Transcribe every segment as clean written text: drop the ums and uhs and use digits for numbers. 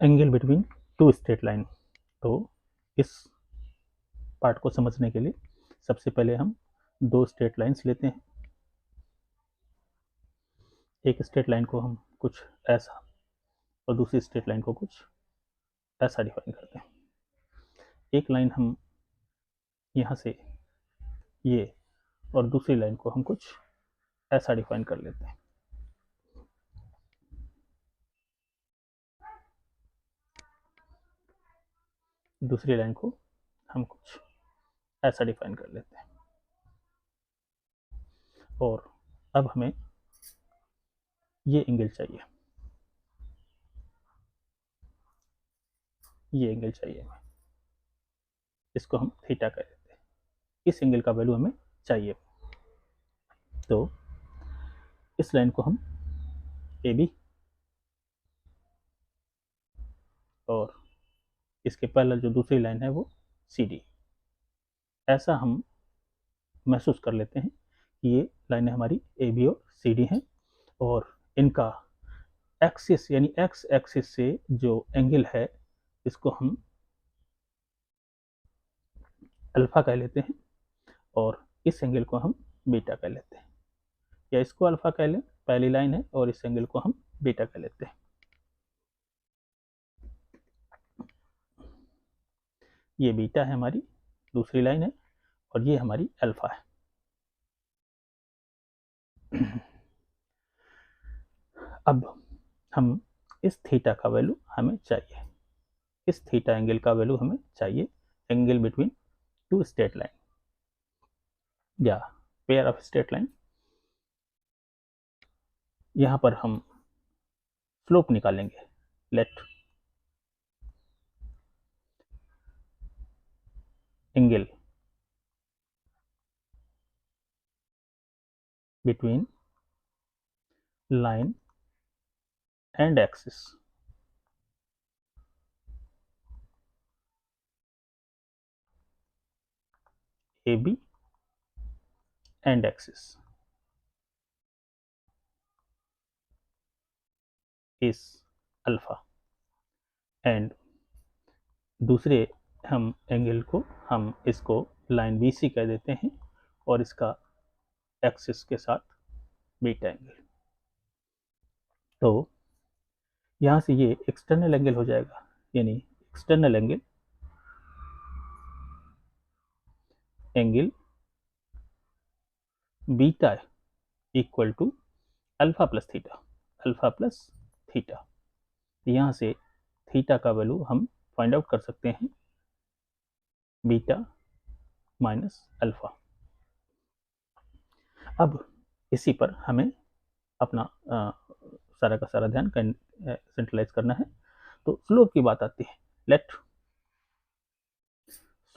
Angle between two straight line. तो इस part को समझने के लिए सबसे पहले हम दो स्ट्रेट लाइन्स लेते हैं। एक स्ट्रेट लाइन को हम कुछ ऐसा और दूसरी स्ट्रेट लाइन को कुछ ऐसा डिफाइन करते हैं। एक लाइन हम यहाँ से ये और दूसरी लाइन को हम कुछ ऐसा डिफाइन कर लेते हैं। दूसरी लाइन को हम कुछ ऐसा डिफाइन कर लेते हैं। और अब हमें ये एंगल चाहिए, ये एंगल चाहिए हमें, इसको हम थीटा कह लेते हैं। इस एंगल का वैल्यू हमें चाहिए। तो इस लाइन को हम ए बी और इसके पैरेलल जो दूसरी लाइन है वो सी डी, ऐसा हम महसूस कर लेते हैं कि ये लाइनें हमारी ए बी और सी डी हैं और इनका एक्सिस यानी एक्स एक्सिस से जो एंगल है इसको हम अल्फा कह लेते हैं और इस एंगल को हम बीटा कह लेते हैं, या इसको अल्फा कह लें, पहली लाइन है, और इस एंगल को हम बीटा कह लेते हैं। ये बीटा है हमारी दूसरी लाइन है और ये हमारी अल्फा है। अब हम इस थीटा का वैल्यू हमें चाहिए, इस थीटा एंगल का वैल्यू हमें चाहिए, angle between two straight line या पेयर ऑफ स्ट्रेट लाइन। यहां पर हम स्लोप निकालेंगे। Let angle between line and axis AB and axis is alpha and दूसरे हम एंगल को हम इसको लाइन BC कह देते हैं और इसका एक्सिस के साथ बीटा एंगल। तो यहाँ से ये एक्सटर्नल एंगल हो जाएगा, यानी external angle beta equal to alpha plus theta, alpha plus theta. यहाँ से थीटा का वैल्यू हम फाइंड आउट कर सकते हैं, बीटा माइनस अल्फा। अब इसी पर हमें अपना सारा का सारा ध्यान सेंट्रलाइज करना है। तो स्लोप की बात आती है। Let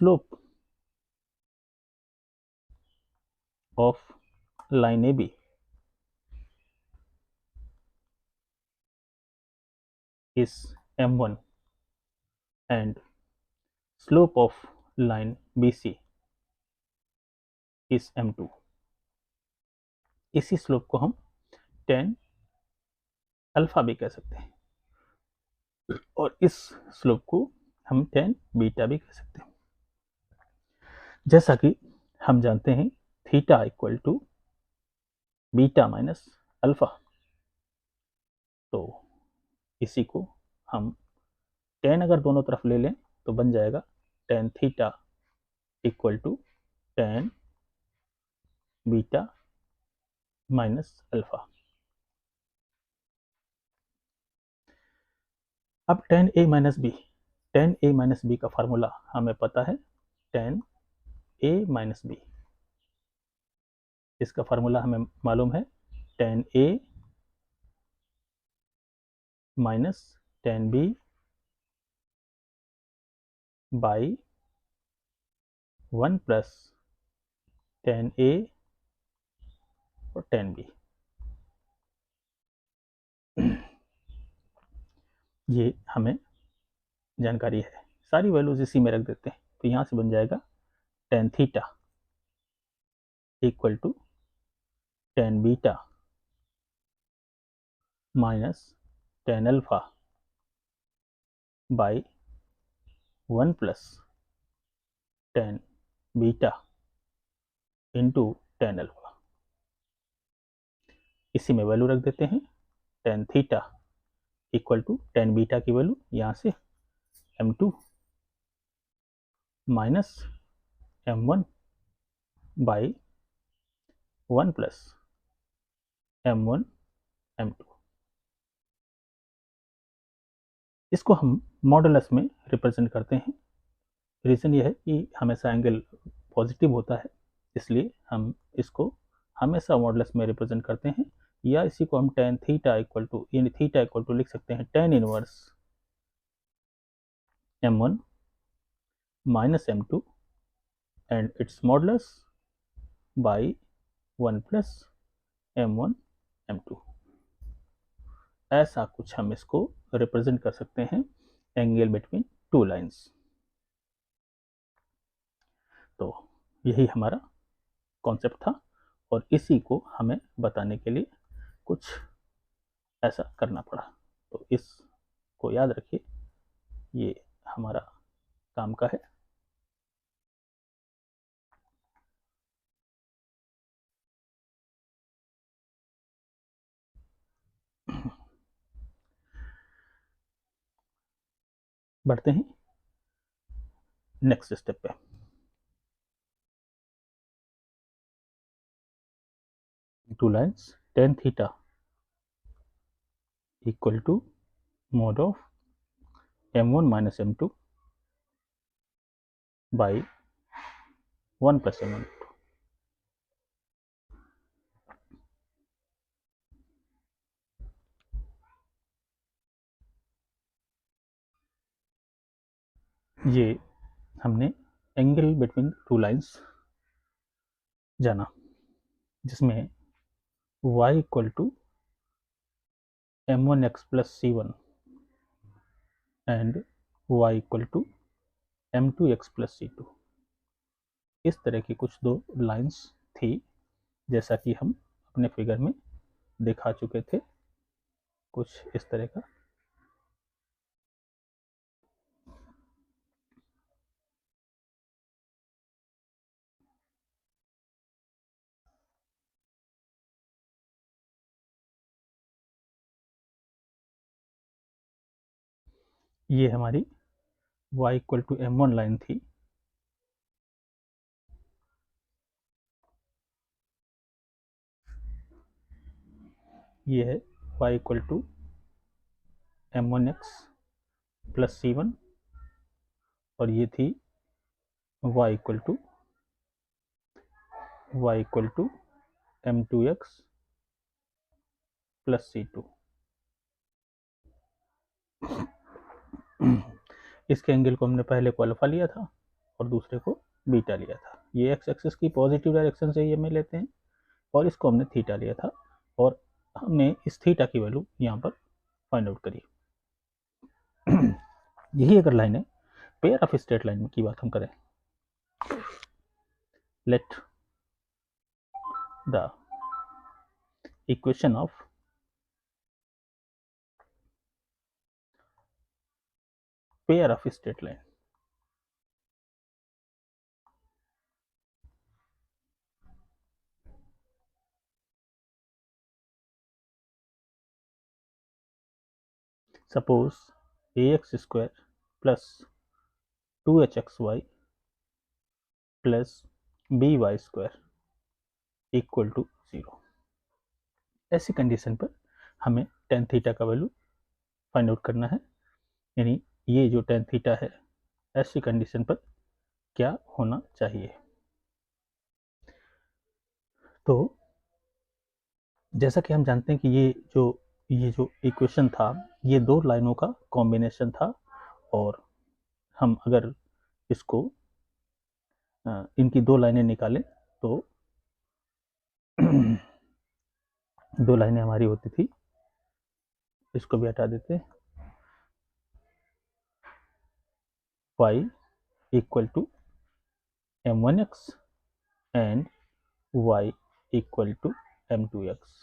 slope of line A B is m1 and slope of line BC is m2। इसी स्लोप को हम tan अल्फा भी कह सकते हैं और इस स्लोप को हम tan बीटा भी कह सकते हैं। जैसा कि हम जानते हैं theta equal to beta minus alpha, तो इसी को हम tan अगर दोनों तरफ ले लें तो बन जाएगा tan theta equal to tan beta minus alpha. अब tan a minus B, tan a minus B का फार्मूला हमें पता है, tan a माइनस बी, इसका फार्मूला हमें मालूम है tan a minus tan b by 1 plus tan a और tan b। ये हमें जानकारी है, सारी वैल्यूज इसी में रख देते हैं। तो यहाँ से बन जाएगा tan theta equal to tan beta minus tan alpha by 1 plus tan beta into tan alpha. इसी में वैल्यू रख देते हैं, tan theta equal to tan beta की वैल्यू यहाँ से m2 minus m1 by 1 plus m1 m2। इसको हम मॉडुलस में रिप्रेजेंट करते हैं। रीज़न ये है कि हमेशा एंगल पॉजिटिव होता है, इसलिए हम इसको हमेशा मॉडुलस में रिप्रेजेंट करते हैं। या इसी को हम टेन थीटा इक्वल टू, यानी थीटा इक्वल टू लिख सकते हैं tan inverse m1 minus m2 and it's modulus by 1 plus m1 m2। ऐसा कुछ हम इसको रिप्रेजेंट कर सकते हैं एंगल बिटवीन टू लाइंस। तो यही हमारा कॉन्सेप्ट था और इसी को हमें बताने के लिए कुछ ऐसा करना पड़ा। तो इसको याद रखिए, ये हमारा काम का है। बढ़ते हैं नेक्स्ट स्टेप पे। Two lines tan theta equal to mod of m1 minus m2 by 1 plus m1। ये हमने एंगल बिटवीन टू लाइंस जाना, जिसमें y equal to m1x plus c1 and y equal to m2x plus c2। इस तरह की कुछ दो lines थी, जैसा कि हम अपने फिगर में दिखा चुके थे, कुछ इस तरह का। ये हमारी y equal to m1 line थी, ये है y equal to m1x plus c1 और ये थी y equal to m2x plus c2। इसके एंगल को हमने पहले को अल्फा लिया था और दूसरे को बीटा लिया था। ये एक्स एक्सिस की पॉजिटिव डायरेक्शन से ये में लेते हैं और इसको हमने थीटा लिया था और हमने इस थीटा की वैल्यू यहाँ पर फाइंड आउट करी। यही अगर लाइन है, पेयर ऑफ स्ट्रेट लाइन की बात हम करें, let the equation of pair of straight line suppose ax square plus 2hxy plus by square equal to 0। ऐसी कंडीशन पर हमें टेन थीटा का वैल्यू फाइंड आउट करना है, यानी ये जो टेन थीटा है ऐसी कंडीशन पर क्या होना चाहिए। तो जैसा कि हम जानते हैं कि ये जो इक्वेशन था ये दो लाइनों का कॉम्बिनेशन था और हम अगर इसको इनकी दो लाइनें निकालें तो दो लाइनें हमारी होती थी, इसको भी हटा देते हैं, y equal to m1x and y equal to m2x।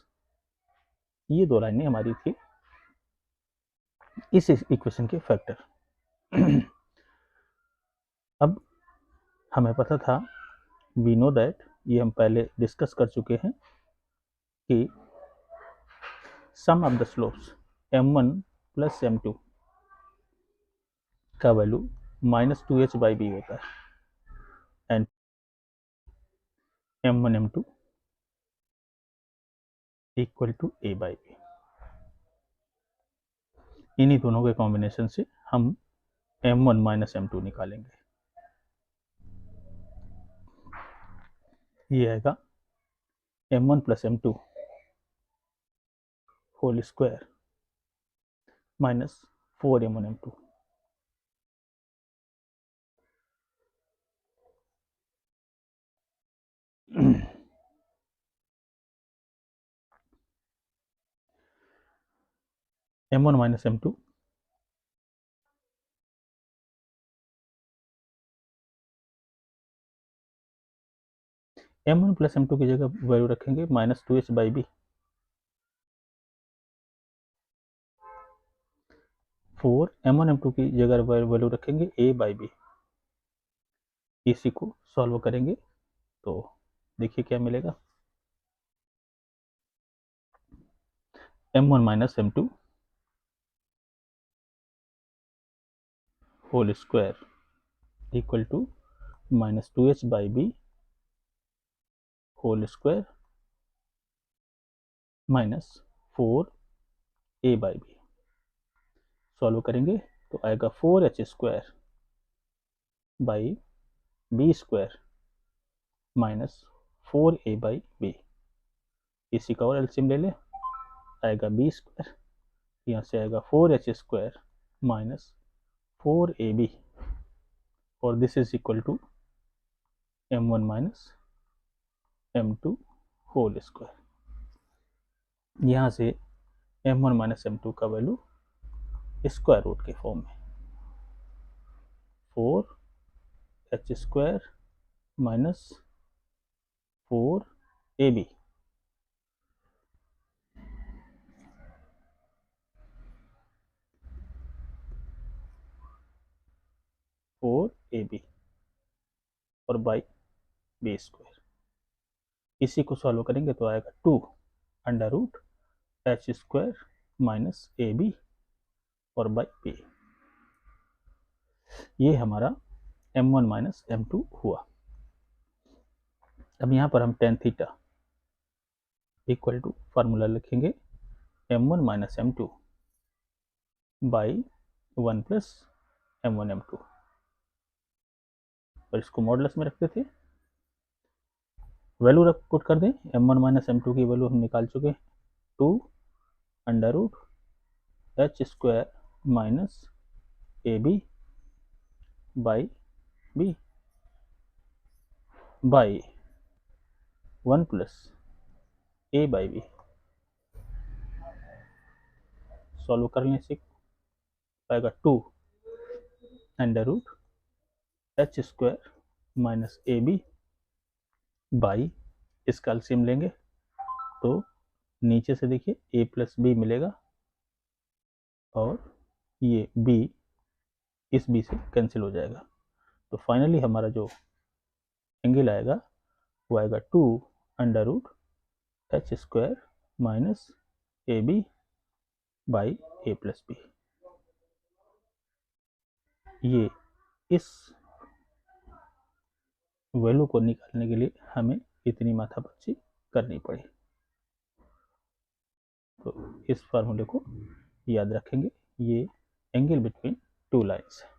ये दो लाइनें हमारी थी इस इक्वेशन के फैक्टर। अब हमें पता था, वी नो दैट, ये हम पहले डिस्कस कर चुके हैं कि sum of the slopes m1 plus m2 का वैल्यू -2h/b होता है, and m1 m2 equal to a/b। इन्हीं दोनों के कॉम्बिनेशन से हम m1 माइनस m2 निकालेंगे। ये आएगा m1 plus m2 whole square minus 4m1 m2। m1 minus m2 m1 plus m2 की जगह वैल्यू रखेंगे -2h/b, 4 m1 m2 की जगह वैल्यू रखेंगे a/b। इसी को सॉल्व करेंगे तो देखिए क्या मिलेगा, m1 minus m2 whole square equal to -2h/b whole square minus 4a/b। Solve करेंगे तो आएगा 4h square by b square minus 4a/b। इसी का और एलसीएम ले ले, आएगा b स्क्वायर, यहाँ से आएगा 4h स्क्वायर माइनस 4ab, और this is equal to m1 minus m2 whole square. यहाँ से m1 माइनस m2 का वैल्यू स्क्वायर रूट के फॉर्म में 4h स्क्वायर माइनस 4ab, और बाई b स्क्वायर। इसी को सॉल्व करेंगे तो आएगा 2 under root h square minus ab और बाई b। ये हमारा m1 माइनस m2 हुआ। अब यहाँ पर हम tan theta equal to formula लिखेंगे m1 minus m2 by 1 plus m1 m2, और इसको मॉडुलस में रखते थे, वैल्यू पुट कर दें। m1 माइनस m2 की वैल्यू हम निकाल चुके हैं, 2 under root h square minus ab by b by 1 plus a/b। Solve करने से आएगा 2 under root h square minus ab by, इसका एलसीएम लेंगे तो नीचे से देखिए a प्लस b मिलेगा, और ये b इस b से कैंसिल हो जाएगा। तो फाइनली हमारा जो एंगल आएगा वो आएगा 2 under root h square minus ab by a plus b। ये इस वैल्यू को निकालने के लिए हमें इतनी माथापच्ची करनी पड़ी। तो इस फार्मूले को याद रखेंगे, ये एंगल बिटवीन टू लाइन्स है।